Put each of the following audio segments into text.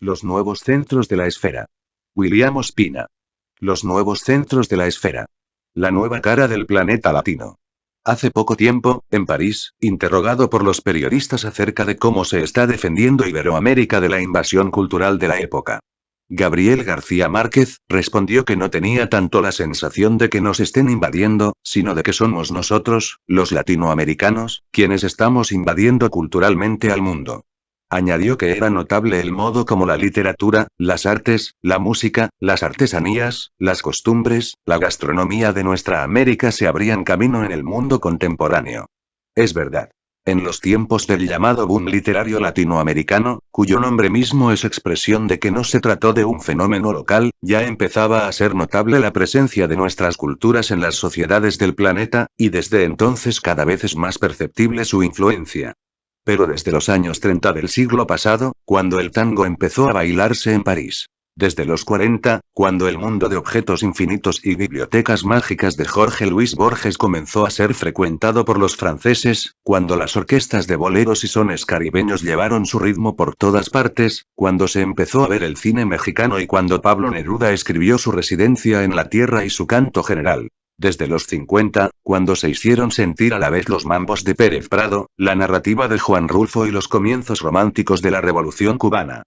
Los nuevos centros de la esfera. William Ospina. Los nuevos centros de la esfera. La nueva cara del planeta latino. Hace poco tiempo, en París, interrogado por los periodistas acerca de cómo se está defendiendo Iberoamérica de la invasión cultural de la época, Gabriel García Márquez respondió que no tenía tanto la sensación de que nos estén invadiendo, sino de que somos nosotros, los latinoamericanos, quienes estamos invadiendo culturalmente al mundo. Añadió que era notable el modo como la literatura, las artes, la música, las artesanías, las costumbres, la gastronomía de nuestra América se abrían camino en el mundo contemporáneo. Es verdad. En los tiempos del llamado boom literario latinoamericano, cuyo nombre mismo es expresión de que no se trató de un fenómeno local, ya empezaba a ser notable la presencia de nuestras culturas en las sociedades del planeta, y desde entonces cada vez es más perceptible su influencia. Pero desde los años 30 del siglo pasado, cuando el tango empezó a bailarse en París. Desde los 40, cuando el mundo de objetos infinitos y bibliotecas mágicas de Jorge Luis Borges comenzó a ser frecuentado por los franceses, cuando las orquestas de boleros y sones caribeños llevaron su ritmo por todas partes, cuando se empezó a ver el cine mexicano y cuando Pablo Neruda escribió su Residencia en la Tierra y su Canto General. Desde los 50, cuando se hicieron sentir a la vez los mambos de Pérez Prado, la narrativa de Juan Rulfo y los comienzos románticos de la Revolución cubana.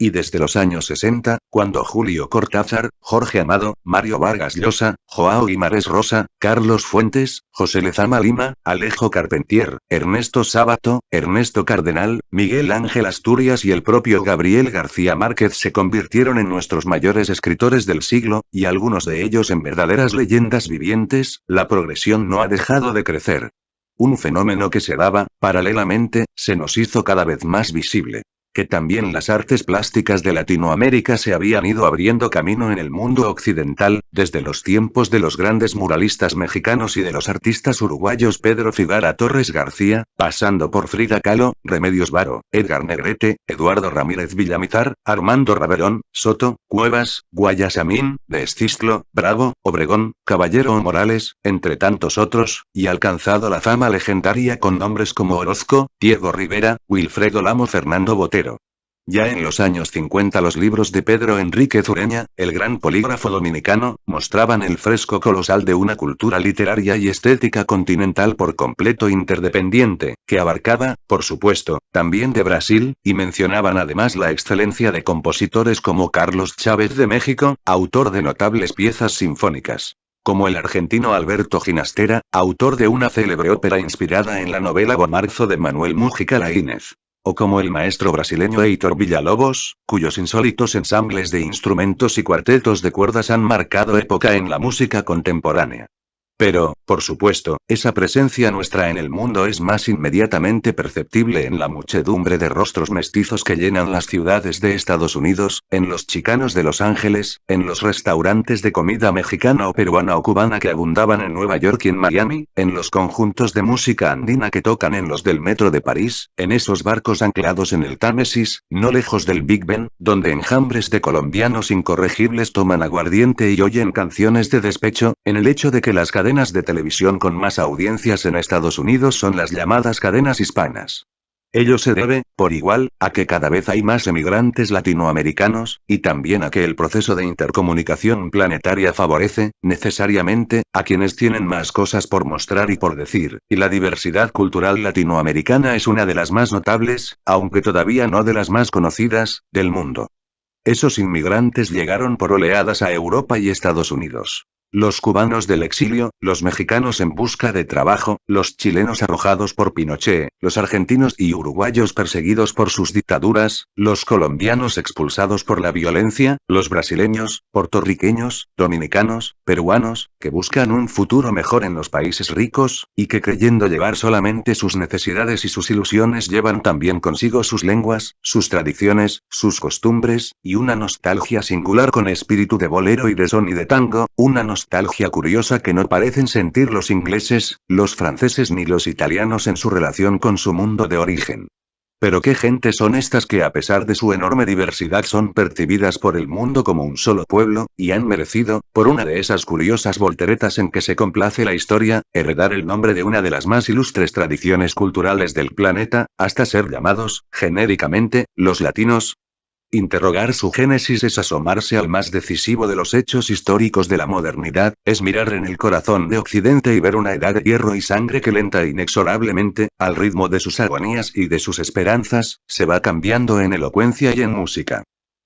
Y desde los años 60, cuando Julio Cortázar, Jorge Amado, Mario Vargas Llosa, Joao Guimarães Rosa, Carlos Fuentes, José Lezama Lima, Alejo Carpentier, Ernesto Sábato, Ernesto Cardenal, Miguel Ángel Asturias y el propio Gabriel García Márquez se convirtieron en nuestros mayores escritores del siglo, y algunos de ellos en verdaderas leyendas vivientes, la progresión no ha dejado de crecer. Un fenómeno que se daba, paralelamente, se nos hizo cada vez más visible. Que también las artes plásticas de Latinoamérica se habían ido abriendo camino en el mundo occidental, desde los tiempos de los grandes muralistas mexicanos y de los artistas uruguayos Pedro Figara Torres García, pasando por Frida Kahlo, Remedios Varo, Edgar Negrete, Eduardo Ramírez Villamizar, Armando Raverón, Soto, Cuevas, Guayasamín, de Escistlo, Bravo, Obregón, Caballero o Morales, entre tantos otros, y alcanzado la fama legendaria con nombres como Orozco, Diego Rivera, Wilfredo Lamo, Fernando Botero. Ya en los años 50 los libros de Pedro Enrique Zureña, el gran polígrafo dominicano, mostraban el fresco colosal de una cultura literaria y estética continental por completo interdependiente, que abarcaba, por supuesto, también de Brasil, y mencionaban además la excelencia de compositores como Carlos Chávez de México, autor de notables piezas sinfónicas. Como el argentino Alberto Ginastera, autor de una célebre ópera inspirada en la novela Bomarzo de Manuel Múgica Laínez. O como el maestro brasileño Heitor Villa-Lobos, cuyos insólitos ensambles de instrumentos y cuartetos de cuerdas han marcado época en la música contemporánea. Pero, por supuesto, esa presencia nuestra en el mundo es más inmediatamente perceptible en la muchedumbre de rostros mestizos que llenan las ciudades de Estados Unidos, en los chicanos de Los Ángeles, en los restaurantes de comida mexicana o peruana o cubana que abundaban en Nueva York y en Miami, en los conjuntos de música andina que tocan en los del metro de París, en esos barcos anclados en el Támesis, no lejos del Big Ben, donde enjambres de colombianos incorregibles toman aguardiente y oyen canciones de despecho, en el hecho de que las cadenas de televisión con más audiencias en Estados Unidos son las llamadas cadenas hispanas. Ello se debe, por igual, a que cada vez hay más emigrantes latinoamericanos, y también a que el proceso de intercomunicación planetaria favorece, necesariamente, a quienes tienen más cosas por mostrar y por decir, y la diversidad cultural latinoamericana es una de las más notables, aunque todavía no de las más conocidas, del mundo. Esos inmigrantes llegaron por oleadas a Europa y Estados Unidos. Los cubanos del exilio, los mexicanos en busca de trabajo, los chilenos arrojados por Pinochet, los argentinos y uruguayos perseguidos por sus dictaduras, los colombianos expulsados por la violencia, los brasileños, puertorriqueños, dominicanos, peruanos, que buscan un futuro mejor en los países ricos, y que creyendo llevar solamente sus necesidades y sus ilusiones llevan también consigo sus lenguas, sus tradiciones, sus costumbres, y una nostalgia singular con espíritu de bolero y de son y de tango, una nostalgia curiosa que no parecen sentir los ingleses, los franceses ni los italianos en su relación con su mundo de origen. Pero qué gentes son estas que a pesar de su enorme diversidad son percibidas por el mundo como un solo pueblo, y han merecido, por una de esas curiosas volteretas en que se complace la historia, heredar el nombre de una de las más ilustres tradiciones culturales del planeta, hasta ser llamados, genéricamente, los latinos. Interrogar su génesis es asomarse al más decisivo de los hechos históricos de la modernidad, es mirar en el corazón de Occidente y ver una edad de hierro y sangre que lenta e inexorablemente, al ritmo de sus agonías y de sus esperanzas, se va cambiando en elocuencia y en música.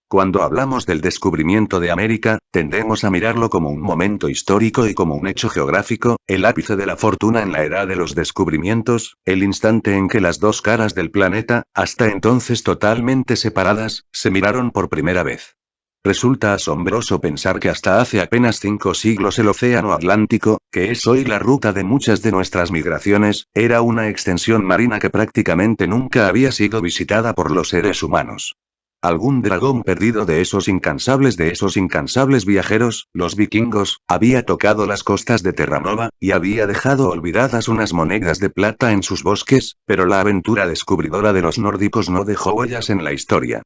Cuando hablamos del descubrimiento de América, tendemos a mirarlo como un momento histórico y como un hecho geográfico, el ápice de la fortuna en la era de los descubrimientos, el instante en que las dos caras del planeta, hasta entonces totalmente separadas, se miraron por primera vez. Resulta asombroso pensar que hasta hace apenas 5 siglos el Océano Atlántico, que es hoy la ruta de muchas de nuestras migraciones, era una extensión marina que prácticamente nunca había sido visitada por los seres humanos. Algún dragón perdido de esos incansables viajeros, los vikingos, había tocado las costas de Terranova, y había dejado olvidadas unas monedas de plata en sus bosques, pero la aventura descubridora de los nórdicos no dejó huellas en la historia.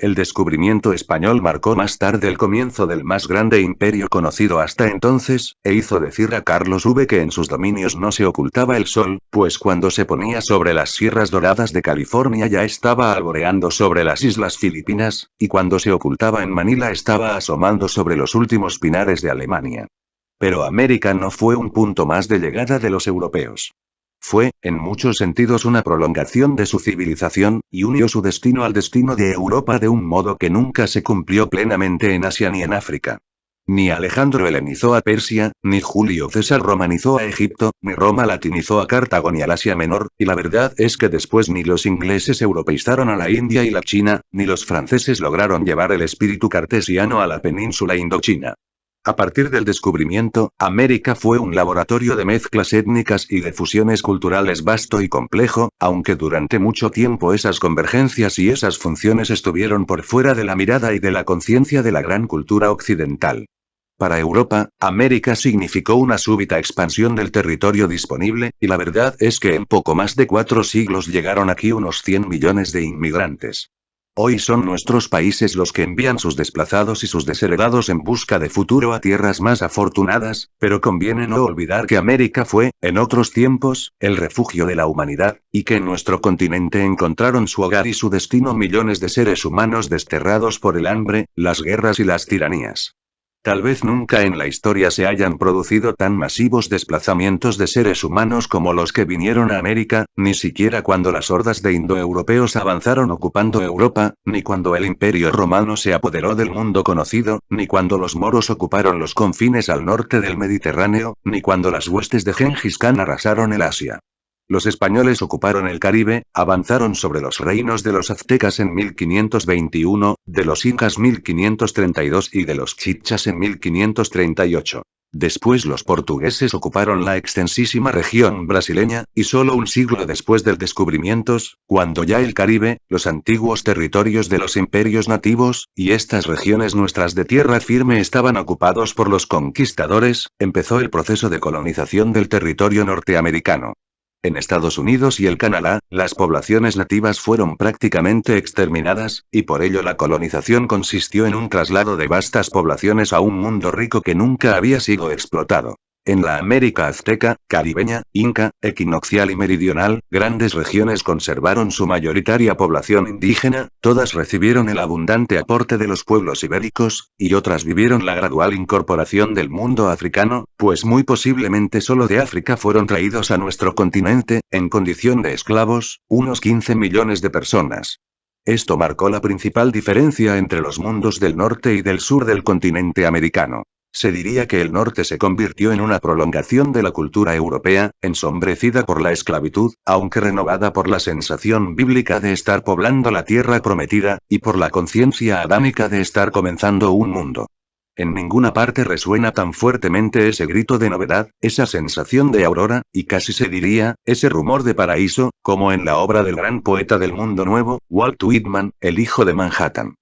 El descubrimiento español marcó más tarde el comienzo del más grande imperio conocido hasta entonces, e hizo decir a Carlos V que en sus dominios no se ocultaba el sol, pues cuando se ponía sobre las Sierras Doradas de California ya estaba alboreando sobre las Islas Filipinas, y cuando se ocultaba en Manila estaba asomando sobre los últimos pinares de Alemania. Pero América no fue un punto más de llegada de los europeos. Fue, en muchos sentidos, una prolongación de su civilización, y unió su destino al destino de Europa de un modo que nunca se cumplió plenamente en Asia ni en África. Ni Alejandro helenizó a Persia, ni Julio César romanizó a Egipto, ni Roma latinizó a Cartago ni al Asia Menor, y la verdad es que después ni los ingleses europeizaron a la India y la China, ni los franceses lograron llevar el espíritu cartesiano a la península indochina. A partir del descubrimiento, América fue un laboratorio de mezclas étnicas y de fusiones culturales vasto y complejo, aunque durante mucho tiempo esas convergencias y esas funciones estuvieron por fuera de la mirada y de la conciencia de la gran cultura occidental. Para Europa, América significó una súbita expansión del territorio disponible, y la verdad es que en poco más de 4 siglos llegaron aquí unos 100 millones de inmigrantes. Hoy son nuestros países los que envían sus desplazados y sus desheredados en busca de futuro a tierras más afortunadas, pero conviene no olvidar que América fue, en otros tiempos, el refugio de la humanidad, y que en nuestro continente encontraron su hogar y su destino millones de seres humanos desterrados por el hambre, las guerras y las tiranías. Tal vez nunca en la historia se hayan producido tan masivos desplazamientos de seres humanos como los que vinieron a América, ni siquiera cuando las hordas de indoeuropeos avanzaron ocupando Europa, ni cuando el Imperio Romano se apoderó del mundo conocido, ni cuando los moros ocuparon los confines al norte del Mediterráneo, ni cuando las huestes de Gengis Khan arrasaron el Asia. Los españoles ocuparon el Caribe, avanzaron sobre los reinos de los aztecas en 1521, de los incas 1532 y de los chichas en 1538. Después los portugueses ocuparon la extensísima región brasileña, y solo un siglo después del descubrimientos, cuando ya el Caribe, los antiguos territorios de los imperios nativos, y estas regiones nuestras de tierra firme estaban ocupados por los conquistadores, empezó el proceso de colonización del territorio norteamericano. En Estados Unidos y el Canadá, las poblaciones nativas fueron prácticamente exterminadas, y por ello la colonización consistió en un traslado de vastas poblaciones a un mundo rico que nunca había sido explotado. En la América azteca, caribeña, inca, equinoccial y meridional, grandes regiones conservaron su mayoritaria población indígena, todas recibieron el abundante aporte de los pueblos ibéricos, y otras vivieron la gradual incorporación del mundo africano, pues muy posiblemente solo de África fueron traídos a nuestro continente, en condición de esclavos, unos 15 millones de personas. Esto marcó la principal diferencia entre los mundos del norte y del sur del continente americano. Se diría que el norte se convirtió en una prolongación de la cultura europea, ensombrecida por la esclavitud, aunque renovada por la sensación bíblica de estar poblando la tierra prometida, y por la conciencia adámica de estar comenzando un mundo. En ninguna parte resuena tan fuertemente ese grito de novedad, esa sensación de aurora, y casi se diría, ese rumor de paraíso, como en la obra del gran poeta del mundo nuevo, Walt Whitman, El hijo de Manhattan.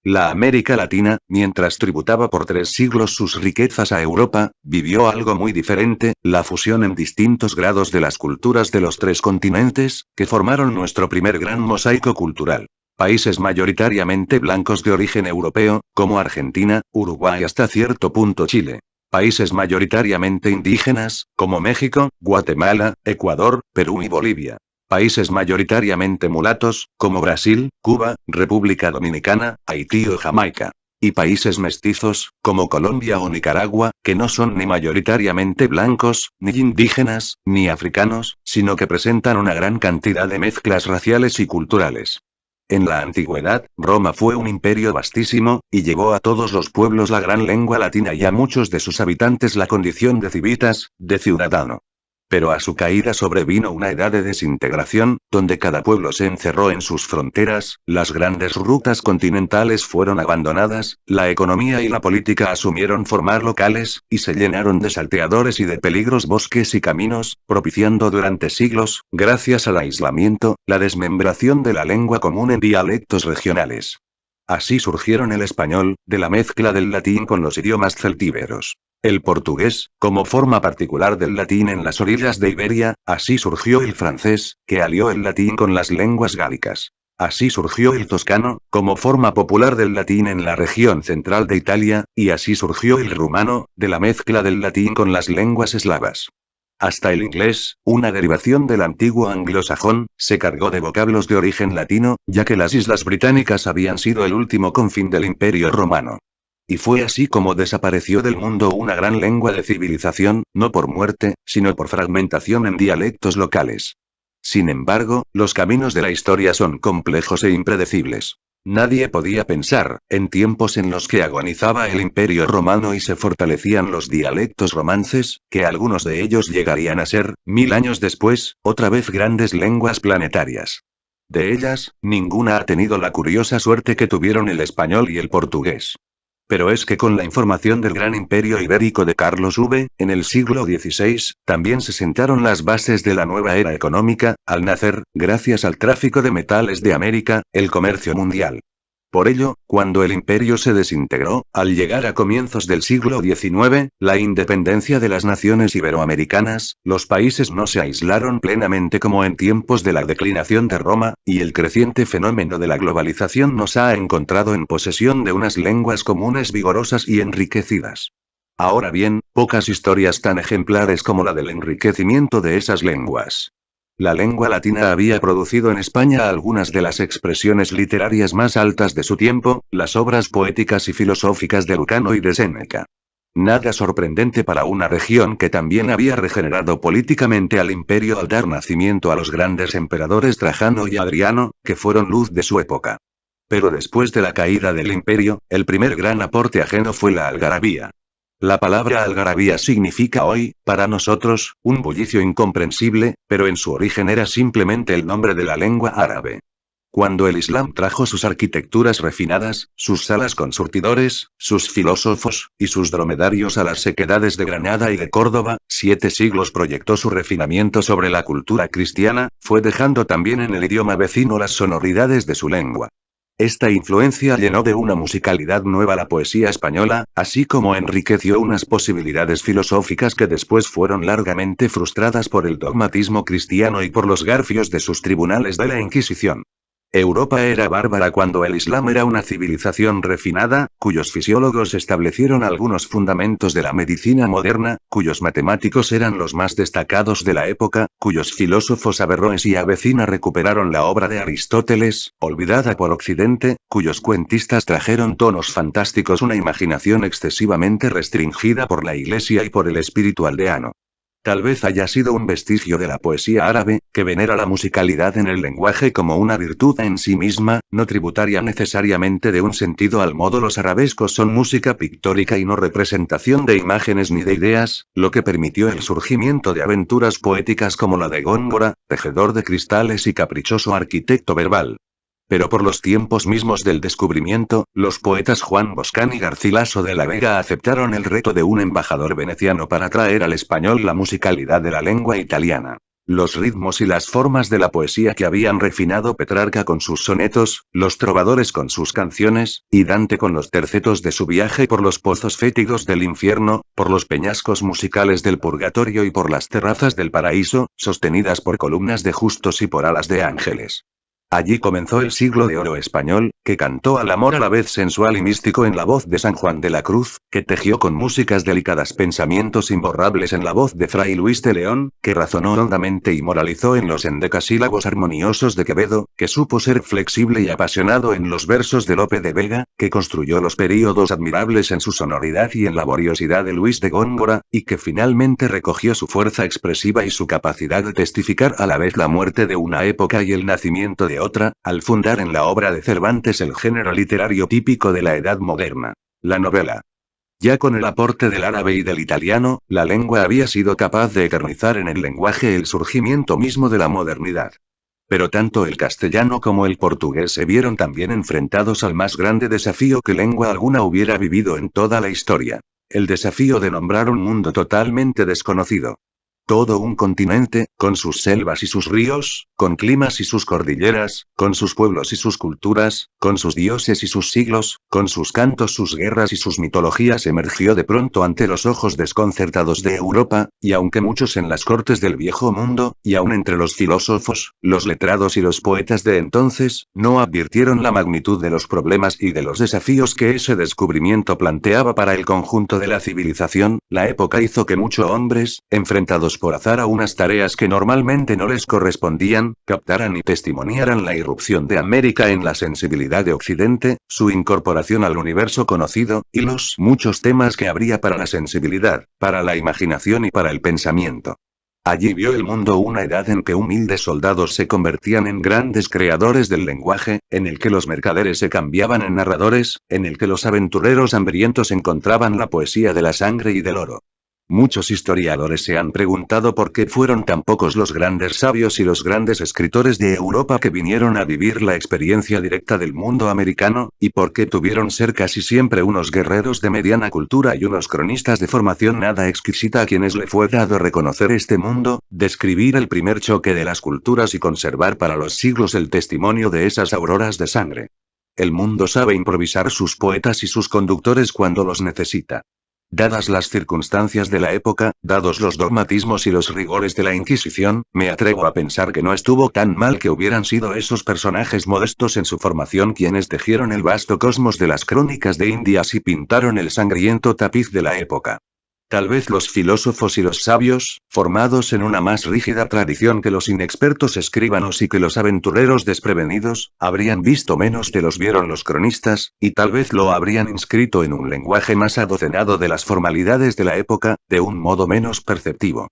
La América Latina, mientras tributaba por 3 siglos sus riquezas a Europa, vivió algo muy diferente, la fusión en distintos grados de las culturas de los 3 continentes, que formaron nuestro primer gran mosaico cultural. Países mayoritariamente blancos de origen europeo, como Argentina, Uruguay y hasta cierto punto Chile. Países mayoritariamente indígenas, como México, Guatemala, Ecuador, Perú y Bolivia. Países mayoritariamente mulatos, como Brasil, Cuba, República Dominicana, Haití o Jamaica. Y países mestizos, como Colombia o Nicaragua, que no son ni mayoritariamente blancos, ni indígenas, ni africanos, sino que presentan una gran cantidad de mezclas raciales y culturales. En la antigüedad, Roma fue un imperio vastísimo, y llevó a todos los pueblos la gran lengua latina y a muchos de sus habitantes la condición de civitas, de ciudadano. Pero a su caída sobrevino una edad de desintegración, donde cada pueblo se encerró en sus fronteras, las grandes rutas continentales fueron abandonadas, la economía y la política asumieron formas locales, y se llenaron de salteadores y de peligros bosques y caminos, propiciando durante siglos, gracias al aislamiento, la desmembración de la lengua común en dialectos regionales. Así surgieron el español, de la mezcla del latín con los idiomas celtíberos. El portugués, como forma particular del latín en las orillas de Iberia, así surgió el francés, que alió el latín con las lenguas gálicas. Así surgió el toscano, como forma popular del latín en la región central de Italia, y así surgió el rumano, de la mezcla del latín con las lenguas eslavas. Hasta el inglés, una derivación del antiguo anglosajón, se cargó de vocablos de origen latino, ya que las islas británicas habían sido el último confín del Imperio romano. Y fue así como desapareció del mundo una gran lengua de civilización, no por muerte, sino por fragmentación en dialectos locales. Sin embargo, los caminos de la historia son complejos e impredecibles. Nadie podía pensar, en tiempos en los que agonizaba el Imperio romano y se fortalecían los dialectos romances, que algunos de ellos llegarían a ser, 1000 años después, otra vez grandes lenguas planetarias. De ellas, ninguna ha tenido la curiosa suerte que tuvieron el español y el portugués. Pero es que con la información del gran imperio ibérico de Carlos V, en el siglo XVI, también se sentaron las bases de la nueva era económica, al nacer, gracias al tráfico de metales de América, el comercio mundial. Por ello, cuando el imperio se desintegró, al llegar a comienzos del siglo XIX, la independencia de las naciones iberoamericanas, los países no se aislaron plenamente como en tiempos de la declinación de Roma, y el creciente fenómeno de la globalización nos ha encontrado en posesión de unas lenguas comunes vigorosas y enriquecidas. Ahora bien, pocas historias tan ejemplares como la del enriquecimiento de esas lenguas. La lengua latina había producido en España algunas de las expresiones literarias más altas de su tiempo, las obras poéticas y filosóficas de Lucano y de Séneca. Nada sorprendente para una región que también había regenerado políticamente al imperio al dar nacimiento a los grandes emperadores Trajano y Adriano, que fueron luz de su época. Pero después de la caída del imperio, el primer gran aporte ajeno fue la algarabía. La palabra algarabía significa hoy, para nosotros, un bullicio incomprensible, pero en su origen era simplemente el nombre de la lengua árabe. Cuando el Islam trajo sus arquitecturas refinadas, sus salas con surtidores, sus filósofos, y sus dromedarios a las sequedades de Granada y de Córdoba, 7 siglos proyectó su refinamiento sobre la cultura cristiana, fue dejando también en el idioma vecino las sonoridades de su lengua. Esta influencia llenó de una musicalidad nueva la poesía española, así como enriqueció unas posibilidades filosóficas que después fueron largamente frustradas por el dogmatismo cristiano y por los garfios de sus tribunales de la Inquisición. Europa era bárbara cuando el Islam era una civilización refinada, cuyos fisiólogos establecieron algunos fundamentos de la medicina moderna, cuyos matemáticos eran los más destacados de la época, cuyos filósofos Averroes y Avicena recuperaron la obra de Aristóteles, olvidada por Occidente, cuyos cuentistas trajeron tonos fantásticos, una imaginación excesivamente restringida por la Iglesia y por el espíritu aldeano. Tal vez haya sido un vestigio de la poesía árabe, que venera la musicalidad en el lenguaje como una virtud en sí misma, no tributaria necesariamente de un sentido al modo los arabescos son música pictórica y no representación de imágenes ni de ideas, lo que permitió el surgimiento de aventuras poéticas como la de Góngora, tejedor de cristales y caprichoso arquitecto verbal. Pero por los tiempos mismos del descubrimiento, los poetas Juan Boscán y Garcilaso de la Vega aceptaron el reto de un embajador veneciano para traer al español la musicalidad de la lengua italiana. Los ritmos y las formas de la poesía que habían refinado Petrarca con sus sonetos, los trovadores con sus canciones, y Dante con los tercetos de su viaje por los pozos fétidos del infierno, por los peñascos musicales del purgatorio y por las terrazas del paraíso, sostenidas por columnas de justos y por alas de ángeles. Allí comenzó el siglo de oro español, que cantó al amor a la vez sensual y místico en la voz de San Juan de la Cruz, que tejió con músicas delicadas pensamientos imborrables en la voz de Fray Luis de León, que razonó hondamente y moralizó en los endecasílabos armoniosos de Quevedo, que supo ser flexible y apasionado en los versos de Lope de Vega, que construyó los períodos admirables en su sonoridad y en laboriosidad de Luis de Góngora, y que finalmente recogió su fuerza expresiva y su capacidad de testificar a la vez la muerte de una época y el nacimiento de otra, al fundar en la obra de Cervantes el género literario típico de la Edad Moderna, la novela. Ya con el aporte del árabe y del italiano, la lengua había sido capaz de eternizar en el lenguaje el surgimiento mismo de la modernidad. Pero tanto el castellano como el portugués se vieron también enfrentados al más grande desafío que lengua alguna hubiera vivido en toda la historia. El desafío de nombrar un mundo totalmente desconocido. Todo un continente, con sus selvas y sus ríos, con climas y sus cordilleras, con sus pueblos y sus culturas, con sus dioses y sus siglos, con sus cantos, sus guerras y sus mitologías, emergió de pronto ante los ojos desconcertados de Europa, y aunque muchos en las cortes del viejo mundo, y aun entre los filósofos, los letrados y los poetas de entonces, no advirtieron la magnitud de los problemas y de los desafíos que ese descubrimiento planteaba para el conjunto de la civilización, la época hizo que muchos hombres, enfrentados por azar a unas tareas que normalmente no les correspondían, captaran y testimoniaran la irrupción de América en la sensibilidad de Occidente, su incorporación al universo conocido, y los muchos temas que habría para la sensibilidad, para la imaginación y para el pensamiento. Allí vio el mundo una edad en que humildes soldados se convertían en grandes creadores del lenguaje, en el que los mercaderes se cambiaban en narradores, en el que los aventureros hambrientos encontraban la poesía de la sangre y del oro. Muchos historiadores se han preguntado por qué fueron tan pocos los grandes sabios y los grandes escritores de Europa que vinieron a vivir la experiencia directa del mundo americano, y por qué tuvieron ser casi siempre unos guerreros de mediana cultura y unos cronistas de formación nada exquisita a quienes le fue dado reconocer este mundo, describir el primer choque de las culturas y conservar para los siglos el testimonio de esas auroras de sangre. El mundo sabe improvisar sus poetas y sus conductores cuando los necesita. Dadas las circunstancias de la época, dados los dogmatismos y los rigores de la Inquisición, me atrevo a pensar que no estuvo tan mal que hubieran sido esos personajes modestos en su formación quienes tejieron el vasto cosmos de las crónicas de Indias y pintaron el sangriento tapiz de la época. Tal vez los filósofos y los sabios, formados en una más rígida tradición que los inexpertos escribanos y que los aventureros desprevenidos, habrían visto menos que los vieron los cronistas, y tal vez lo habrían inscrito en un lenguaje más adocenado de las formalidades de la época, de un modo menos perceptivo.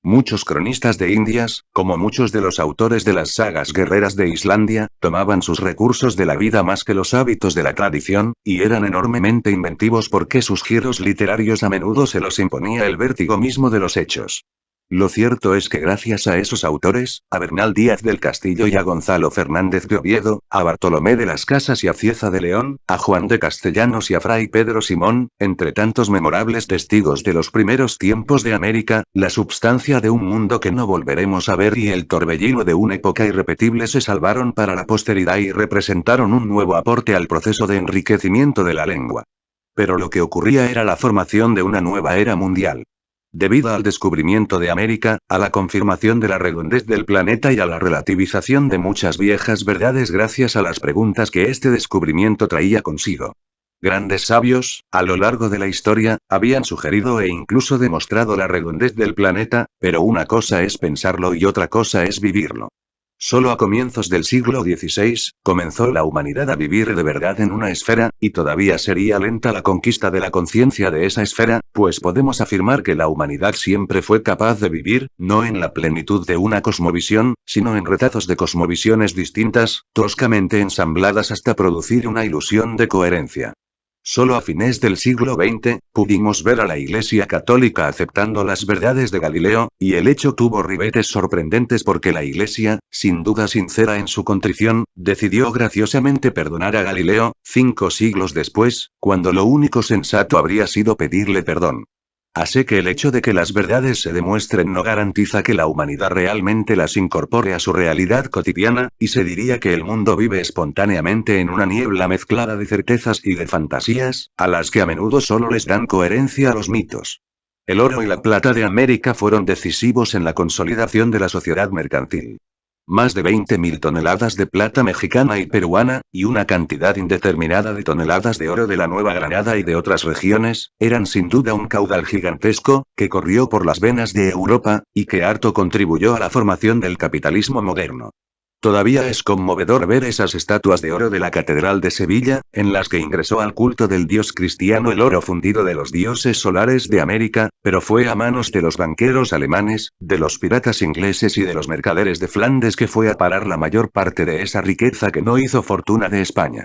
Muchos cronistas de Indias, como muchos de los autores de las sagas guerreras de Islandia, tomaban sus recursos de la vida más que los hábitos de la tradición, y eran enormemente inventivos porque sus giros literarios a menudo se los imponía el vértigo mismo de los hechos. Lo cierto es que gracias a esos autores, a Bernal Díaz del Castillo y a Gonzalo Fernández de Oviedo, a Bartolomé de las Casas y a Cieza de León, a Juan de Castellanos y a Fray Pedro Simón, entre tantos memorables testigos de los primeros tiempos de América, la substancia de un mundo que no volveremos a ver y el torbellino de una época irrepetible se salvaron para la posteridad y representaron un nuevo aporte al proceso de enriquecimiento de la lengua. Pero lo que ocurría era la formación de una nueva era mundial. Debido al descubrimiento de América, a la confirmación de la redondez del planeta y a la relativización de muchas viejas verdades gracias a las preguntas que este descubrimiento traía consigo. Grandes sabios, a lo largo de la historia, habían sugerido e incluso demostrado la redondez del planeta, pero una cosa es pensarlo y otra cosa es vivirlo. Solo a comienzos del siglo XVI, comenzó la humanidad a vivir de verdad en una esfera, y todavía sería lenta la conquista de la conciencia de esa esfera, pues podemos afirmar que la humanidad siempre fue capaz de vivir, no en la plenitud de una cosmovisión, sino en retazos de cosmovisiones distintas, toscamente ensambladas hasta producir una ilusión de coherencia. Solo a fines del siglo XX, pudimos ver a la Iglesia Católica aceptando las verdades de Galileo, y el hecho tuvo ribetes sorprendentes porque la Iglesia, sin duda sincera en su contrición, decidió graciosamente perdonar a Galileo, 5 siglos después, cuando lo único sensato habría sido pedirle perdón. Así que el hecho de que las verdades se demuestren no garantiza que la humanidad realmente las incorpore a su realidad cotidiana, y se diría que el mundo vive espontáneamente en una niebla mezclada de certezas y de fantasías, a las que a menudo solo les dan coherencia a los mitos. El oro y la plata de América fueron decisivos en la consolidación de la sociedad mercantil. Más de 20.000 toneladas de plata mexicana y peruana, y una cantidad indeterminada de toneladas de oro de la Nueva Granada y de otras regiones, eran sin duda un caudal gigantesco, que corrió por las venas de Europa, y que harto contribuyó a la formación del capitalismo moderno. Todavía es conmovedor ver esas estatuas de oro de la Catedral de Sevilla, en las que ingresó al culto del dios cristiano el oro fundido de los dioses solares de América, pero fue a manos de los banqueros alemanes, de los piratas ingleses y de los mercaderes de Flandes que fue a parar la mayor parte de esa riqueza que no hizo fortuna de España.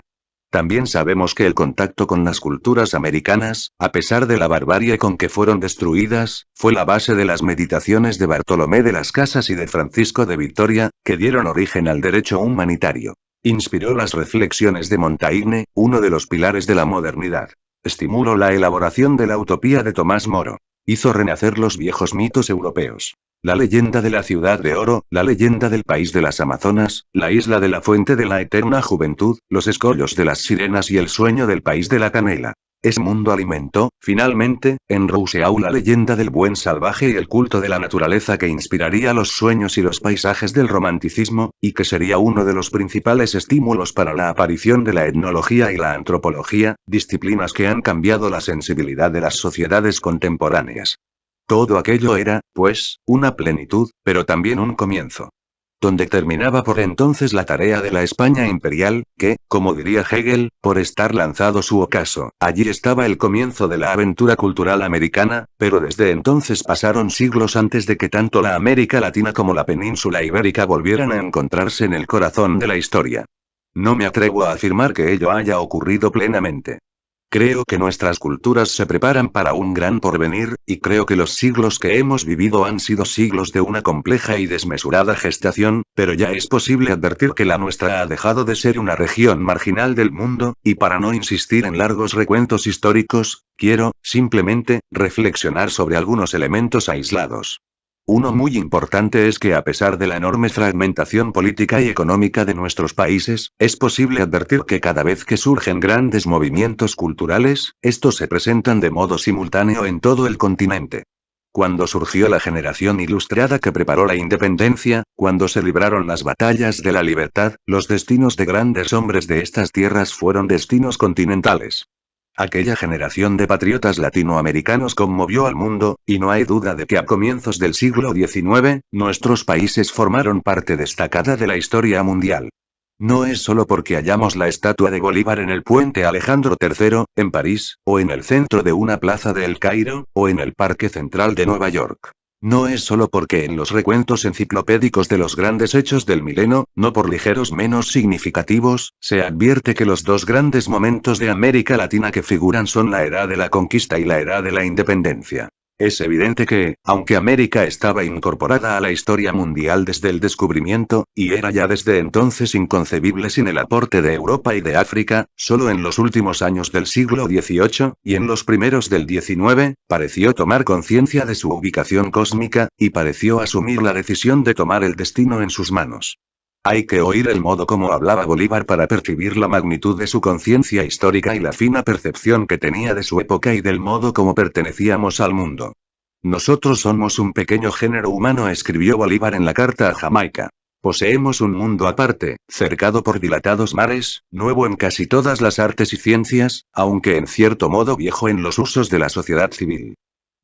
También sabemos que el contacto con las culturas americanas, a pesar de la barbarie con que fueron destruidas, fue la base de las meditaciones de Bartolomé de las Casas y de Francisco de Vitoria, que dieron origen al derecho humanitario. Inspiró las reflexiones de Montaigne, uno de los pilares de la modernidad. Estimuló la elaboración de la utopía de Tomás Moro. Hizo renacer los viejos mitos europeos. La leyenda de la ciudad de oro, la leyenda del país de las Amazonas, la isla de la fuente de la eterna juventud, los escollos de las sirenas y el sueño del país de la canela. Ese mundo alimentó, finalmente, en Rousseau la leyenda del buen salvaje y el culto de la naturaleza que inspiraría los sueños y los paisajes del romanticismo, y que sería uno de los principales estímulos para la aparición de la etnología y la antropología, disciplinas que han cambiado la sensibilidad de las sociedades contemporáneas. Todo aquello era, pues, una plenitud, pero también un comienzo. Donde terminaba por entonces la tarea de la España imperial, que, como diría Hegel, por estar lanzado su ocaso, allí estaba el comienzo de la aventura cultural americana, pero desde entonces pasaron siglos antes de que tanto la América Latina como la península ibérica volvieran a encontrarse en el corazón de la historia. No me atrevo a afirmar que ello haya ocurrido plenamente. Creo que nuestras culturas se preparan para un gran porvenir, y creo que los siglos que hemos vivido han sido siglos de una compleja y desmesurada gestación, pero ya es posible advertir que la nuestra ha dejado de ser una región marginal del mundo, y para no insistir en largos recuentos históricos, quiero, simplemente, reflexionar sobre algunos elementos aislados. Uno muy importante es que a pesar de la enorme fragmentación política y económica de nuestros países, es posible advertir que cada vez que surgen grandes movimientos culturales, estos se presentan de modo simultáneo en todo el continente. Cuando surgió la generación ilustrada que preparó la independencia, cuando se libraron las batallas de la libertad, los destinos de grandes hombres de estas tierras fueron destinos continentales. Aquella generación de patriotas latinoamericanos conmovió al mundo, y no hay duda de que a comienzos del siglo XIX, nuestros países formaron parte destacada de la historia mundial. No es solo porque hallamos la estatua de Bolívar en el puente Alejandro III, en París, o en el centro de una plaza de El Cairo, o en el Parque Central de Nueva York. No es solo porque en los recuentos enciclopédicos de los grandes hechos del milenio, no por ligeros menos significativos, se advierte que los dos grandes momentos de América Latina que figuran son la era de la conquista y la era de la independencia. Es evidente que, aunque América estaba incorporada a la historia mundial desde el descubrimiento, y era ya desde entonces inconcebible sin el aporte de Europa y de África, solo en los últimos años del siglo XVIII, y en los primeros del XIX, pareció tomar conciencia de su ubicación cósmica, y pareció asumir la decisión de tomar el destino en sus manos. Hay que oír el modo como hablaba Bolívar para percibir la magnitud de su conciencia histórica y la fina percepción que tenía de su época y del modo como pertenecíamos al mundo. Nosotros somos un pequeño género humano, escribió Bolívar en la carta a Jamaica. Poseemos un mundo aparte, cercado por dilatados mares, nuevo en casi todas las artes y ciencias, aunque en cierto modo viejo en los usos de la sociedad civil.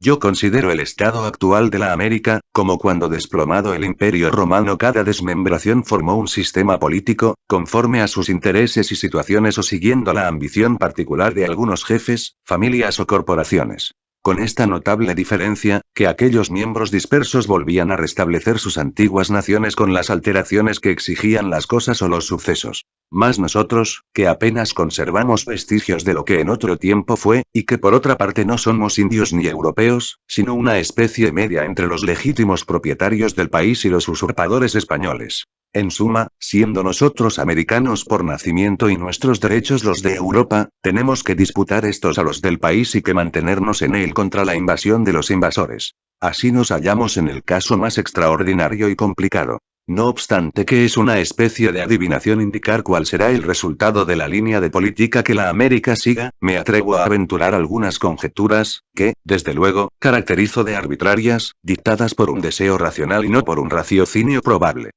Yo considero el estado actual de la América, como cuando desplomado el Imperio Romano cada desmembración formó un sistema político, conforme a sus intereses y situaciones o siguiendo la ambición particular de algunos jefes, familias o corporaciones. Con esta notable diferencia, que aquellos miembros dispersos volvían a restablecer sus antiguas naciones con las alteraciones que exigían las cosas o los sucesos. Mas nosotros, que apenas conservamos vestigios de lo que en otro tiempo fue, y que por otra parte no somos indios ni europeos, sino una especie media entre los legítimos propietarios del país y los usurpadores españoles. En suma, siendo nosotros americanos por nacimiento y nuestros derechos los de Europa, tenemos que disputar estos a los del país y que mantenernos en él contra la invasión de los invasores. Así nos hallamos en el caso más extraordinario y complicado. No obstante que es una especie de adivinación indicar cuál será el resultado de la línea de política que la América siga, me atrevo a aventurar algunas conjeturas, que, desde luego, caracterizo de arbitrarias, dictadas por un deseo racional y no por un raciocinio probable.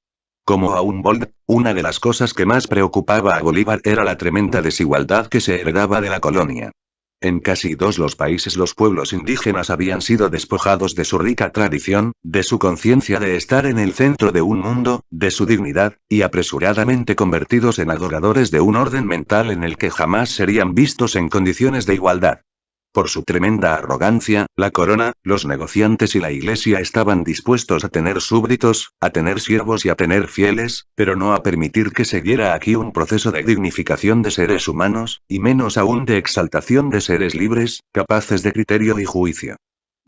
Como a un Bold, una de las cosas que más preocupaba a Bolívar era la tremenda desigualdad que se heredaba de la colonia. En casi todos los países los pueblos indígenas habían sido despojados de su rica tradición, de su conciencia de estar en el centro de un mundo, de su dignidad, y apresuradamente convertidos en adoradores de un orden mental en el que jamás serían vistos en condiciones de igualdad. Por su tremenda arrogancia, la corona, los negociantes y la iglesia estaban dispuestos a tener súbditos, a tener siervos y a tener fieles, pero no a permitir que se diera aquí un proceso de dignificación de seres humanos, y menos aún de exaltación de seres libres, capaces de criterio y juicio.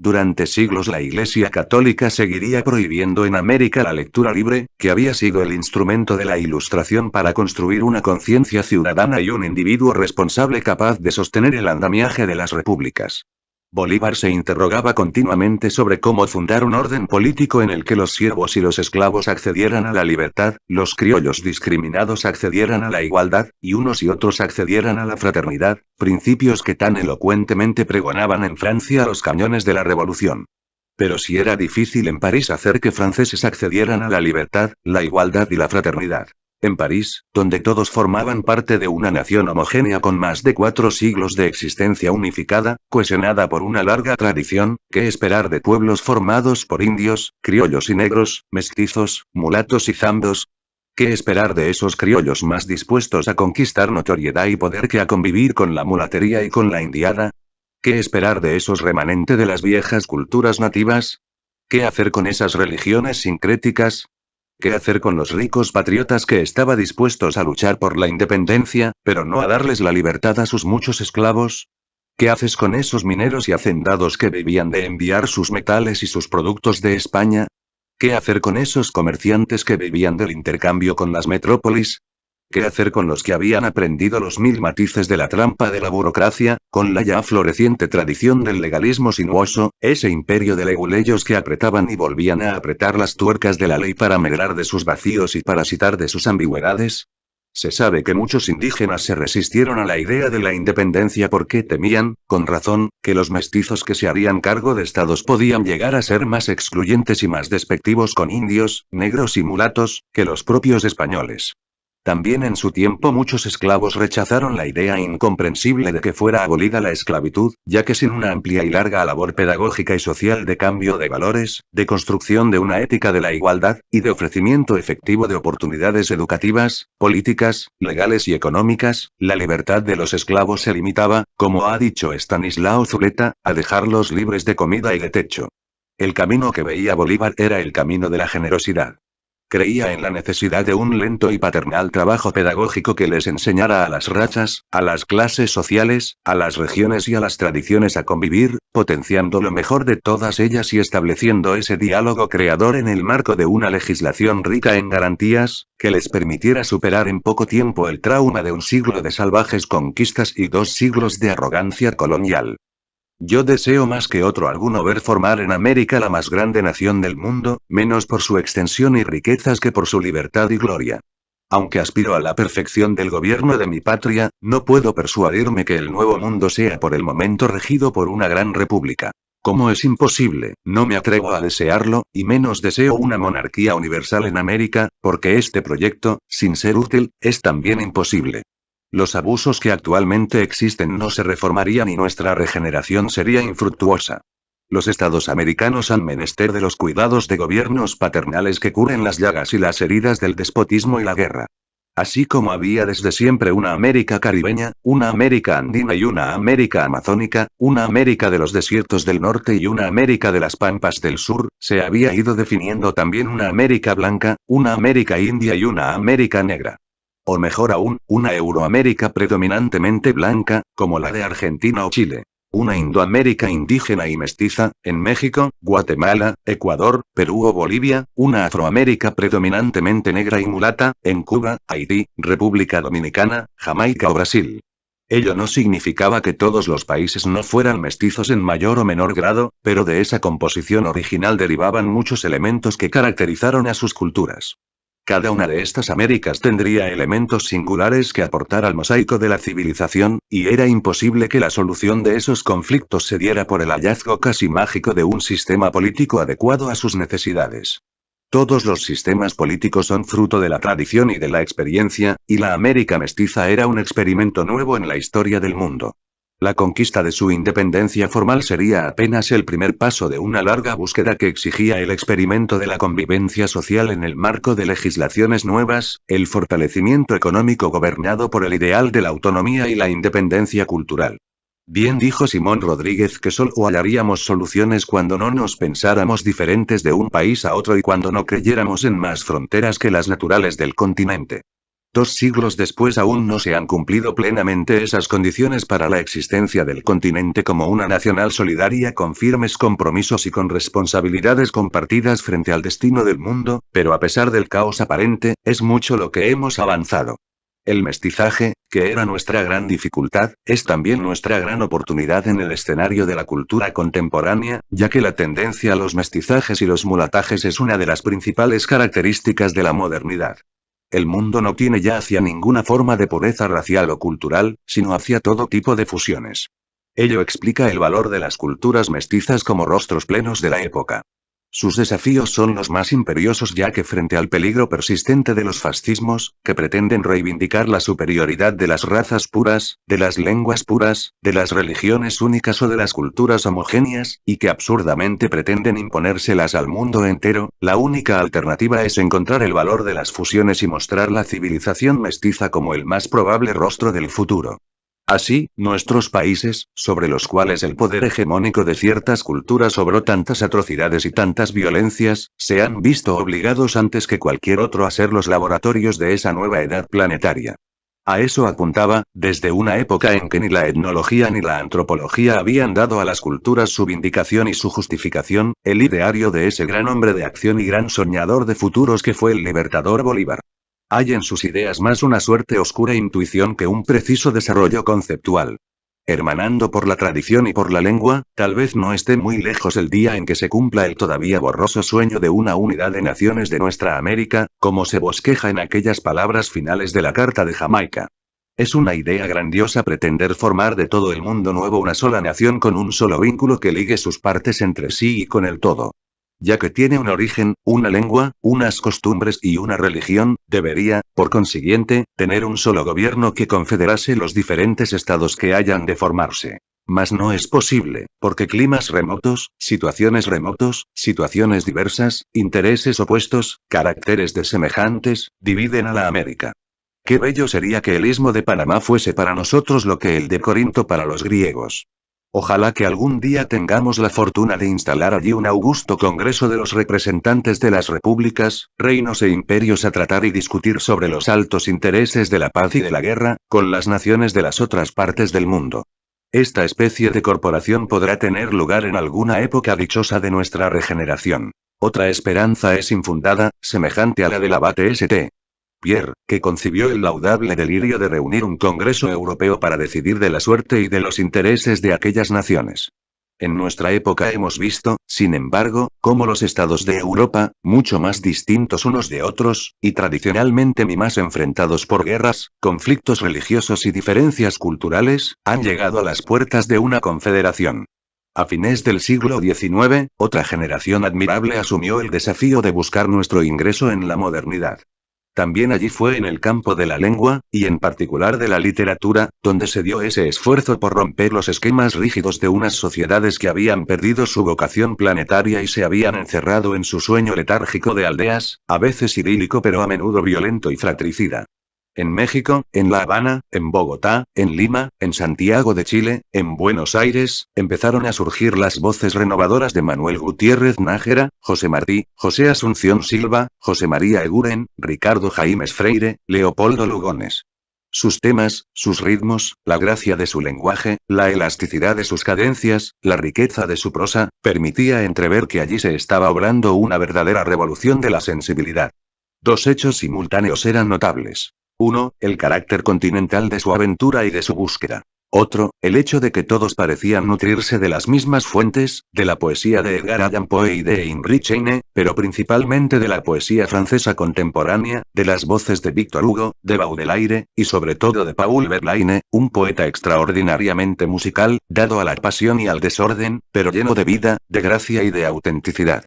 Durante siglos la Iglesia Católica seguiría prohibiendo en América la lectura libre, que había sido el instrumento de la Ilustración para construir una conciencia ciudadana y un individuo responsable capaz de sostener el andamiaje de las repúblicas. Bolívar se interrogaba continuamente sobre cómo fundar un orden político en el que los siervos y los esclavos accedieran a la libertad, los criollos discriminados accedieran a la igualdad, y unos y otros accedieran a la fraternidad, principios que tan elocuentemente pregonaban en Francia los cañones de la Revolución. Pero si era difícil en París hacer que franceses accedieran a la libertad, la igualdad y la fraternidad. En París, donde todos formaban parte de una nación homogénea con más de 4 siglos de existencia unificada, cohesionada por una larga tradición, ¿qué esperar de pueblos formados por indios, criollos y negros, mestizos, mulatos y zambos? ¿Qué esperar de esos criollos más dispuestos a conquistar notoriedad y poder que a convivir con la mulatería y con la indiada? ¿Qué esperar de esos remanentes de las viejas culturas nativas? ¿Qué hacer con esas religiones sincréticas? ¿Qué hacer con los ricos patriotas que estaban dispuestos a luchar por la independencia, pero no a darles la libertad a sus muchos esclavos? ¿Qué haces con esos mineros y hacendados que vivían de enviar sus metales y sus productos de España? ¿Qué hacer con esos comerciantes que vivían del intercambio con las metrópolis? ¿Qué hacer con los que habían aprendido los 1000 matices de la trampa de la burocracia, con la ya floreciente tradición del legalismo sinuoso, ese imperio de leguleyos que apretaban y volvían a apretar las tuercas de la ley para medrar de sus vacíos y parasitar de sus ambigüedades? Se sabe que muchos indígenas se resistieron a la idea de la independencia porque temían, con razón, que los mestizos que se harían cargo de estados podían llegar a ser más excluyentes y más despectivos con indios, negros y mulatos, que los propios españoles. También en su tiempo muchos esclavos rechazaron la idea incomprensible de que fuera abolida la esclavitud, ya que sin una amplia y larga labor pedagógica y social de cambio de valores, de construcción de una ética de la igualdad, y de ofrecimiento efectivo de oportunidades educativas, políticas, legales y económicas, la libertad de los esclavos se limitaba, como ha dicho Estanislao Zuleta, a dejarlos libres de comida y de techo. El camino que veía Bolívar era el camino de la generosidad. Creía en la necesidad de un lento y paternal trabajo pedagógico que les enseñara a las razas, a las clases sociales, a las regiones y a las tradiciones a convivir, potenciando lo mejor de todas ellas y estableciendo ese diálogo creador en el marco de una legislación rica en garantías, que les permitiera superar en poco tiempo el trauma de un siglo de salvajes conquistas y 2 siglos de arrogancia colonial. Yo deseo más que otro alguno ver formar en América la más grande nación del mundo, menos por su extensión y riquezas que por su libertad y gloria. Aunque aspiro a la perfección del gobierno de mi patria, no puedo persuadirme que el nuevo mundo sea por el momento regido por una gran república. Como es imposible, no me atrevo a desearlo, y menos deseo una monarquía universal en América, porque este proyecto, sin ser útil, es también imposible. Los abusos que actualmente existen no se reformarían y nuestra regeneración sería infructuosa. Los estados americanos han menester de los cuidados de gobiernos paternales que curen las llagas y las heridas del despotismo y la guerra. Así como había desde siempre una América caribeña, una América andina y una América amazónica, una América de los desiertos del norte y una América de las pampas del sur, se había ido definiendo también una América blanca, una América india y una América negra. O mejor aún, una Euroamérica predominantemente blanca, como la de Argentina o Chile. Una Indoamérica indígena y mestiza, en México, Guatemala, Ecuador, Perú o Bolivia, una Afroamérica predominantemente negra y mulata, en Cuba, Haití, República Dominicana, Jamaica o Brasil. Ello no significaba que todos los países no fueran mestizos en mayor o menor grado, pero de esa composición original derivaban muchos elementos que caracterizaron a sus culturas. Cada una de estas Américas tendría elementos singulares que aportar al mosaico de la civilización, y era imposible que la solución de esos conflictos se diera por el hallazgo casi mágico de un sistema político adecuado a sus necesidades. Todos los sistemas políticos son fruto de la tradición y de la experiencia, y la América mestiza era un experimento nuevo en la historia del mundo. La conquista de su independencia formal sería apenas el primer paso de una larga búsqueda que exigía el experimento de la convivencia social en el marco de legislaciones nuevas, el fortalecimiento económico gobernado por el ideal de la autonomía y la independencia cultural. Bien dijo Simón Rodríguez que solo hallaríamos soluciones cuando no nos pensáramos diferentes de un país a otro y cuando no creyéramos en más fronteras que las naturales del continente. 2 siglos después aún no se han cumplido plenamente esas condiciones para la existencia del continente como una nacional solidaria con firmes compromisos y con responsabilidades compartidas frente al destino del mundo, pero a pesar del caos aparente, es mucho lo que hemos avanzado. El mestizaje, que era nuestra gran dificultad, es también nuestra gran oportunidad en el escenario de la cultura contemporánea, ya que la tendencia a los mestizajes y los mulatajes es una de las principales características de la modernidad. El mundo no tiene ya hacia ninguna forma de pureza racial o cultural, sino hacia todo tipo de fusiones. Ello explica el valor de las culturas mestizas como rostros plenos de la época. Sus desafíos son los más imperiosos ya que frente al peligro persistente de los fascismos, que pretenden reivindicar la superioridad de las razas puras, de las lenguas puras, de las religiones únicas o de las culturas homogéneas, y que absurdamente pretenden imponérselas al mundo entero, la única alternativa es encontrar el valor de las fusiones y mostrar la civilización mestiza como el más probable rostro del futuro. Así, nuestros países, sobre los cuales el poder hegemónico de ciertas culturas obró tantas atrocidades y tantas violencias, se han visto obligados antes que cualquier otro a ser los laboratorios de esa nueva edad planetaria. A eso apuntaba, desde una época en que ni la etnología ni la antropología habían dado a las culturas su vindicación y su justificación, el ideario de ese gran hombre de acción y gran soñador de futuros que fue el libertador Bolívar. Hay en sus ideas más una suerte oscura intuición que un preciso desarrollo conceptual. Hermanando por la tradición y por la lengua, tal vez no esté muy lejos el día en que se cumpla el todavía borroso sueño de una unidad de naciones de nuestra América, como se bosqueja en aquellas palabras finales de la Carta de Jamaica. Es una idea grandiosa pretender formar de todo el mundo nuevo una sola nación con un solo vínculo que ligue sus partes entre sí y con el todo. Ya que tiene un origen, una lengua, unas costumbres y una religión, debería, por consiguiente, tener un solo gobierno que confederase los diferentes estados que hayan de formarse. Mas no es posible, porque climas remotos, situaciones diversas, intereses opuestos, caracteres desemejantes, dividen a la América. Qué bello sería que el Istmo de Panamá fuese para nosotros lo que el de Corinto para los griegos. Ojalá que algún día tengamos la fortuna de instalar allí un augusto congreso de los representantes de las repúblicas, reinos e imperios a tratar y discutir sobre los altos intereses de la paz y de la guerra, con las naciones de las otras partes del mundo. Esta especie de corporación podrá tener lugar en alguna época dichosa de nuestra regeneración. Otra esperanza es infundada, semejante a la del abate St. Pierre, que concibió el laudable delirio de reunir un Congreso Europeo para decidir de la suerte y de los intereses de aquellas naciones. En nuestra época hemos visto, sin embargo, cómo los estados de Europa, mucho más distintos unos de otros, y tradicionalmente ni más enfrentados por guerras, conflictos religiosos y diferencias culturales, han llegado a las puertas de una confederación. A fines del siglo XIX, otra generación admirable asumió el desafío de buscar nuestro ingreso en la modernidad. También allí fue en el campo de la lengua, y en particular de la literatura, donde se dio ese esfuerzo por romper los esquemas rígidos de unas sociedades que habían perdido su vocación planetaria y se habían encerrado en su sueño letárgico de aldeas, a veces idílico pero a menudo violento y fratricida. En México, en La Habana, en Bogotá, en Lima, en Santiago de Chile, en Buenos Aires, empezaron a surgir las voces renovadoras de Manuel Gutiérrez Nájera, José Martí, José Asunción Silva, José María Eguren, Ricardo Jaimes Freire, Leopoldo Lugones. Sus temas, sus ritmos, la gracia de su lenguaje, la elasticidad de sus cadencias, la riqueza de su prosa, permitía entrever que allí se estaba obrando una verdadera revolución de la sensibilidad. Dos hechos simultáneos eran notables. Uno, el carácter continental de su aventura y de su búsqueda. Otro, el hecho de que todos parecían nutrirse de las mismas fuentes, de la poesía de Edgar Allan Poe y de Heinrich Heine, pero principalmente de la poesía francesa contemporánea, de las voces de Victor Hugo, de Baudelaire, y sobre todo de Paul Verlaine, un poeta extraordinariamente musical, dado a la pasión y al desorden, pero lleno de vida, de gracia y de autenticidad.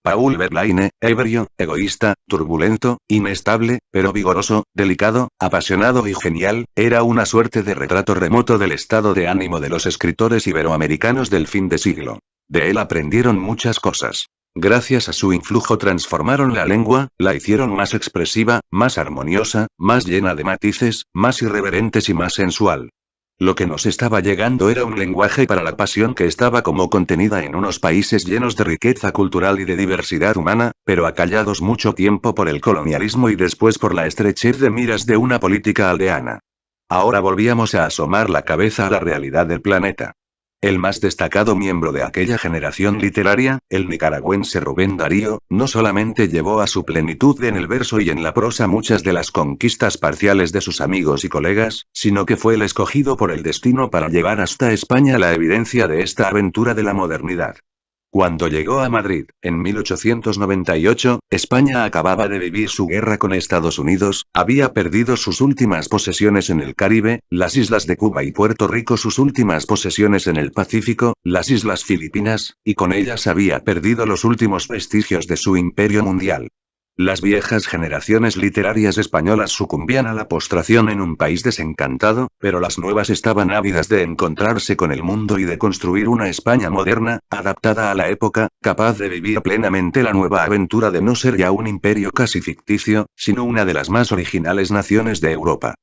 Paul Verlaine, ebrio, egoísta, turbulento, inestable, pero vigoroso, delicado, apasionado y genial, era una suerte de retrato remoto del estado de ánimo de los escritores iberoamericanos del fin de siglo. De él aprendieron muchas cosas. Gracias a su influjo transformaron la lengua, la hicieron más expresiva, más armoniosa, más llena de matices, más irreverente y más sensual. Lo que nos estaba llegando era un lenguaje para la pasión que estaba como contenida en unos países llenos de riqueza cultural y de diversidad humana, pero acallados mucho tiempo por el colonialismo y después por la estrechez de miras de una política aldeana. Ahora volvíamos a asomar la cabeza a la realidad del planeta. El más destacado miembro de aquella generación literaria, el nicaragüense Rubén Darío, no solamente llevó a su plenitud en el verso y en la prosa muchas de las conquistas parciales de sus amigos y colegas, sino que fue el escogido por el destino para llevar hasta España la evidencia de esta aventura de la modernidad. Cuando llegó a Madrid, en 1898, España acababa de vivir su guerra con Estados Unidos, había perdido sus últimas posesiones en el Caribe, las islas de Cuba y Puerto Rico sus últimas posesiones en el Pacífico, las islas Filipinas, y con ellas había perdido los últimos vestigios de su imperio mundial. Las viejas generaciones literarias españolas sucumbían a la postración en un país desencantado, pero las nuevas estaban ávidas de encontrarse con el mundo y de construir una España moderna, adaptada a la época, capaz de vivir plenamente la nueva aventura de no ser ya un imperio casi ficticio, sino una de las más originales naciones de Europa.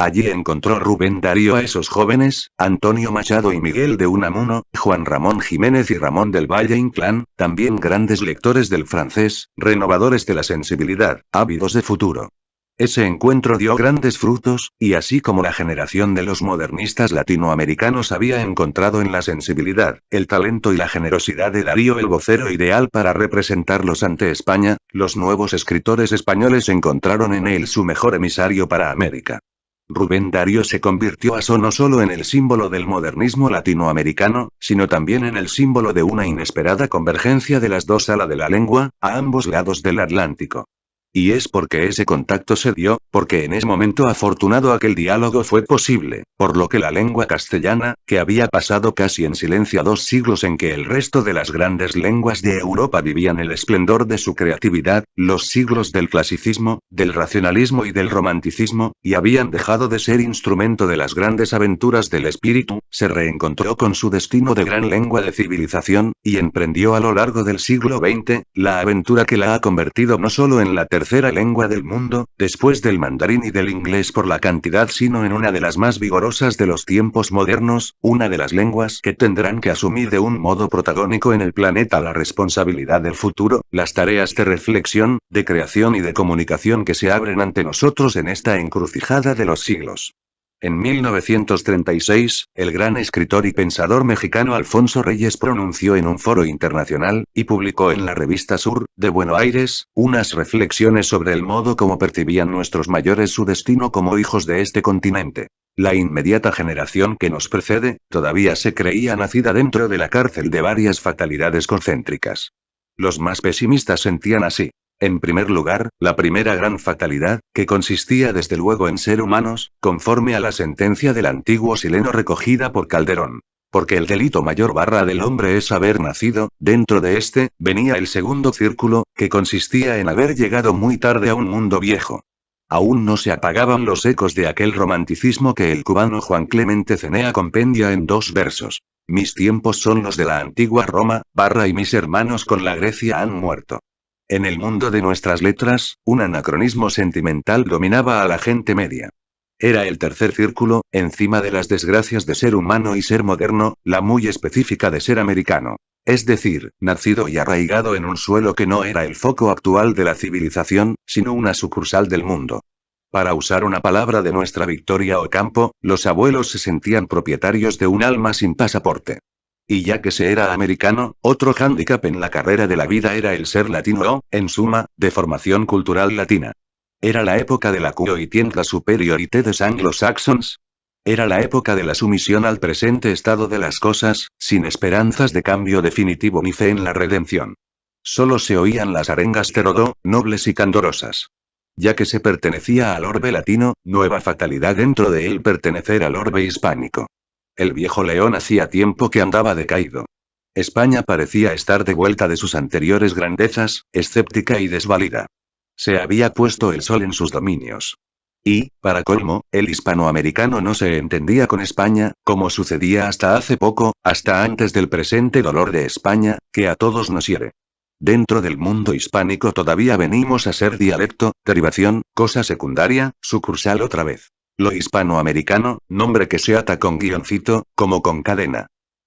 Allí encontró Rubén Darío a esos jóvenes, Antonio Machado y Miguel de Unamuno, Juan Ramón Jiménez y Ramón del Valle Inclán, también grandes lectores del francés, renovadores de la sensibilidad, ávidos de futuro. Ese encuentro dio grandes frutos, y así como la generación de los modernistas latinoamericanos había encontrado en la sensibilidad, el talento y la generosidad de Darío el vocero ideal para representarlos ante España, los nuevos escritores españoles encontraron en él su mejor emisario para América. Rubén Darío se convirtió no solo en el símbolo del modernismo latinoamericano, sino también en el símbolo de una inesperada convergencia de las dos alas de la lengua, a ambos lados del Atlántico. Y es porque ese contacto se dio, porque en ese momento afortunado aquel diálogo fue posible, por lo que la lengua castellana, que había pasado casi en silencio 2 siglos en que el resto de las grandes lenguas de Europa vivían el esplendor de su creatividad, los siglos del clasicismo, del racionalismo y del romanticismo, y habían dejado de ser instrumento de las grandes aventuras del espíritu, se reencontró con su destino de gran lengua de civilización, y emprendió a lo largo del siglo XX, la aventura que la ha convertido no solo en la tercera lengua del mundo, después del mandarín y del inglés por la cantidad, sino en una de las más vigorosas de los tiempos modernos, una de las lenguas que tendrán que asumir de un modo protagónico en el planeta la responsabilidad del futuro, las tareas de reflexión, de creación y de comunicación que se abren ante nosotros en esta encrucijada de los siglos. En 1936, el gran escritor y pensador mexicano Alfonso Reyes pronunció en un foro internacional, y publicó en la revista Sur, de Buenos Aires, unas reflexiones sobre el modo como percibían nuestros mayores su destino como hijos de este continente. La inmediata generación que nos precede, todavía se creía nacida dentro de la cárcel de varias fatalidades concéntricas. Los más pesimistas sentían así. En primer lugar, la primera gran fatalidad, que consistía desde luego en ser humanos, conforme a la sentencia del antiguo sileno recogida por Calderón. Porque el delito mayor del hombre es haber nacido, dentro de este, venía el segundo círculo, que consistía en haber llegado muy tarde a un mundo viejo. Aún no se apagaban los ecos de aquel romanticismo que el cubano Juan Clemente Cenea compendia en 2 versos. Mis tiempos son los de la antigua Roma, y mis hermanos con la Grecia han muerto. En el mundo de nuestras letras, un anacronismo sentimental dominaba a la gente media. Era el tercer círculo, encima de las desgracias de ser humano y ser moderno, la muy específica de ser americano. Es decir, nacido y arraigado en un suelo que no era el foco actual de la civilización, sino una sucursal del mundo. Para usar una palabra de nuestra Victoria Ocampo, los abuelos se sentían propietarios de un alma sin pasaporte. Y ya que se era americano, otro hándicap en la carrera de la vida era el ser latino o, en suma, de formación cultural latina. Era la época de la coitidiana superiorité des anglo-saxons. Era la época de la sumisión al presente estado de las cosas, sin esperanzas de cambio definitivo ni fe en la redención. Solo se oían las arengas terodó, nobles y candorosas. Ya que se pertenecía al orbe latino, nueva fatalidad dentro de él pertenecer al orbe hispánico. El viejo león hacía tiempo que andaba decaído. España parecía estar de vuelta de sus anteriores grandezas, escéptica y desvalida. Se había puesto el sol en sus dominios. Y, para colmo, el hispanoamericano no se entendía con España, como sucedía hasta hace poco, hasta antes del presente dolor de España, que a todos nos hiere. Dentro del mundo hispánico todavía venimos a ser dialecto, derivación, cosa secundaria, sucursal otra vez. Lo hispanoamericano, nombre que se ata con guioncito, como con cadena.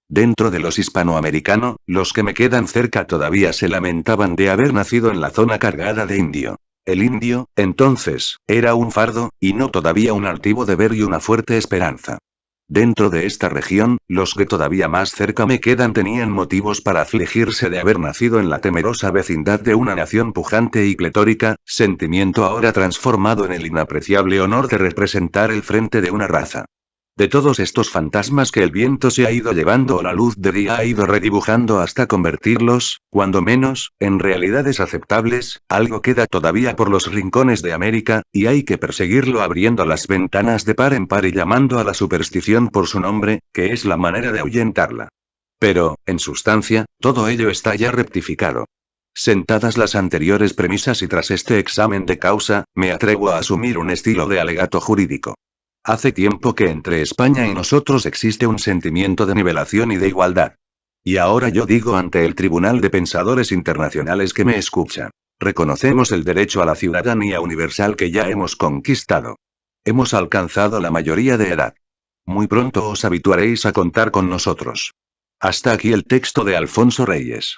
Dentro de los hispanoamericano, los que me quedan cerca todavía se lamentaban de haber nacido en la zona cargada de indio. El indio, entonces, era un fardo, y no todavía un altivo deber y una fuerte esperanza. Dentro de esta región, los que todavía más cerca me quedan tenían motivos para afligirse de haber nacido en la temerosa vecindad de una nación pujante y pletórica, sentimiento ahora transformado en el inapreciable honor de representar el frente de una raza. De todos estos fantasmas que el viento se ha ido llevando o la luz de día ha ido redibujando hasta convertirlos, cuando menos, en realidades aceptables, algo queda todavía por los rincones de América, y hay que perseguirlo abriendo las ventanas de par en par y llamando a la superstición por su nombre, que es la manera de ahuyentarla. Pero, en sustancia, todo ello está ya rectificado. Sentadas las anteriores premisas y tras este examen de causa, me atrevo a asumir un estilo de alegato jurídico. Hace tiempo que entre España y nosotros existe un sentimiento de nivelación y de igualdad. Y ahora yo digo ante el Tribunal de Pensadores Internacionales que me escucha. Reconocemos el derecho a la ciudadanía universal que ya hemos conquistado. Hemos alcanzado la mayoría de edad. Muy pronto os habituaréis a contar con nosotros. Hasta aquí el texto de Alfonso Reyes.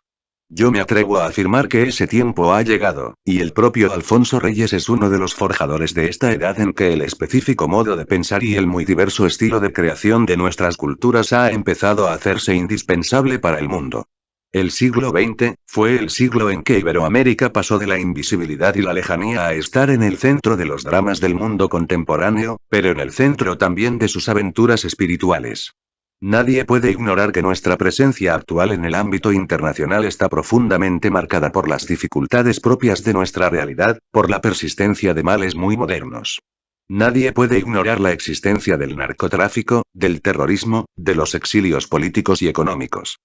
Yo me atrevo a afirmar que ese tiempo ha llegado, y el propio Alfonso Reyes es uno de los forjadores de esta edad en que el específico modo de pensar y el muy diverso estilo de creación de nuestras culturas ha empezado a hacerse indispensable para el mundo. El siglo XX fue el siglo en que Iberoamérica pasó de la invisibilidad y la lejanía a estar en el centro de los dramas del mundo contemporáneo, pero en el centro también de sus aventuras espirituales. Nadie puede ignorar que nuestra presencia actual en el ámbito internacional está profundamente marcada por las dificultades propias de nuestra realidad, por la persistencia de males muy modernos. Nadie puede ignorar la existencia del narcotráfico, del terrorismo, de los exilios políticos y económicos.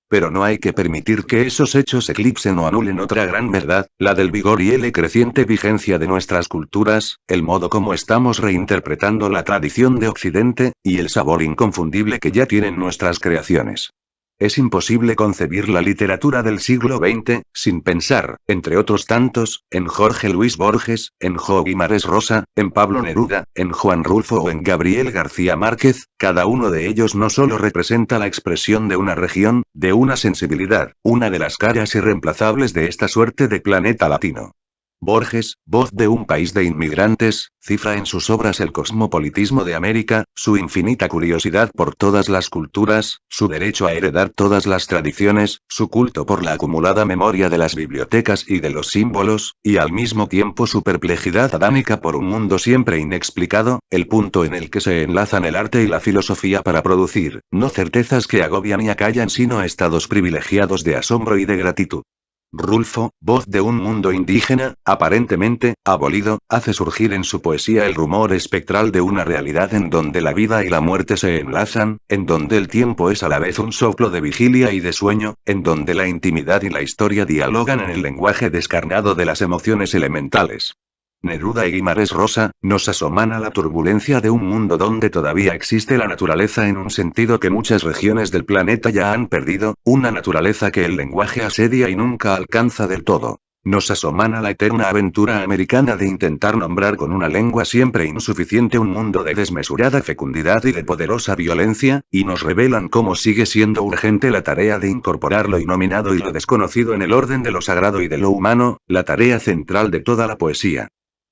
Pero no hay que permitir que esos hechos eclipsen o anulen otra gran verdad, la del vigor y la creciente vigencia de nuestras culturas, el modo como estamos reinterpretando la tradición de Occidente, y el sabor inconfundible que ya tienen nuestras creaciones. Es imposible concebir la literatura del siglo XX, sin pensar, entre otros tantos, en Jorge Luis Borges, en Jo Guimarães Rosa, en Pablo Neruda, en Juan Rulfo o en Gabriel García Márquez. Cada uno de ellos no solo representa la expresión de una región, de una sensibilidad, una de las caras irreemplazables de esta suerte de planeta latino. Borges, voz de un país de inmigrantes, cifra en sus obras el cosmopolitismo de América, su infinita curiosidad por todas las culturas, su derecho a heredar todas las tradiciones, su culto por la acumulada memoria de las bibliotecas y de los símbolos, y al mismo tiempo su perplejidad adámica por un mundo siempre inexplicado, el punto en el que se enlazan el arte y la filosofía para producir, no certezas que agobian y acallan sino estados privilegiados de asombro y de gratitud. Rulfo, voz de un mundo indígena, aparentemente, abolido, hace surgir en su poesía el rumor espectral de una realidad en donde la vida y la muerte se enlazan, en donde el tiempo es a la vez un soplo de vigilia y de sueño, en donde la intimidad y la historia dialogan en el lenguaje descarnado de las emociones elementales. Neruda y Guimarães Rosa, nos asoman a la turbulencia de un mundo donde todavía existe la naturaleza en un sentido que muchas regiones del planeta ya han perdido, una naturaleza que el lenguaje asedia y nunca alcanza del todo. Nos asoman a la eterna aventura americana de intentar nombrar con una lengua siempre insuficiente un mundo de desmesurada fecundidad y de poderosa violencia, y nos revelan cómo sigue siendo urgente la tarea de incorporar lo inominado y lo desconocido en el orden de lo sagrado y de lo humano, la tarea central de toda la poesía.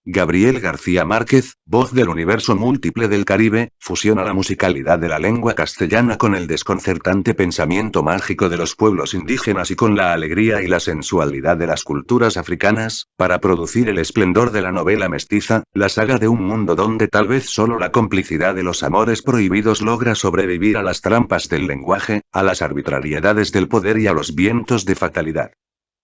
Gabriel García Márquez, voz del universo múltiple del Caribe, fusiona la musicalidad de la lengua castellana con el desconcertante pensamiento mágico de los pueblos indígenas y con la alegría y la sensualidad de las culturas africanas, para producir el esplendor de la novela mestiza, la saga de un mundo donde tal vez solo la complicidad de los amores prohibidos logra sobrevivir a las trampas del lenguaje, a las arbitrariedades del poder y a los vientos de fatalidad.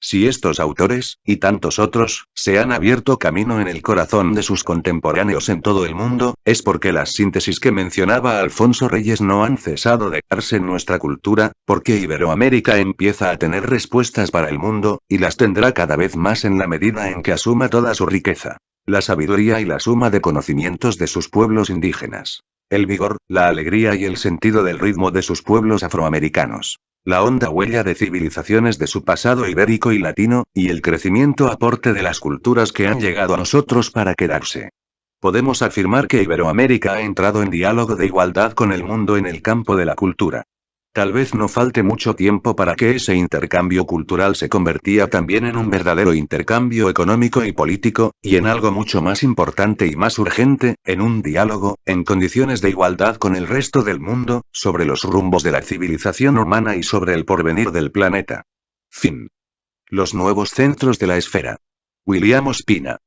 Si estos autores, y tantos otros, se han abierto camino en el corazón de sus contemporáneos en todo el mundo, es porque las síntesis que mencionaba Alfonso Reyes no han cesado de darse en nuestra cultura, porque Iberoamérica empieza a tener respuestas para el mundo, y las tendrá cada vez más en la medida en que asuma toda su riqueza, la sabiduría y la suma de conocimientos de sus pueblos indígenas, el vigor, la alegría y el sentido del ritmo de sus pueblos afroamericanos, la honda huella de civilizaciones de su pasado ibérico y latino, y el crecimiento aporte de las culturas que han llegado a nosotros para quedarse. Podemos afirmar que Iberoamérica ha entrado en diálogo de igualdad con el mundo en el campo de la cultura. Tal vez no falte mucho tiempo para que ese intercambio cultural se convertía también en un verdadero intercambio económico y político, y en algo mucho más importante y más urgente, en un diálogo, en condiciones de igualdad con el resto del mundo, sobre los rumbos de la civilización humana y sobre el porvenir del planeta. Fin. Los nuevos centros de la esfera. William Ospina.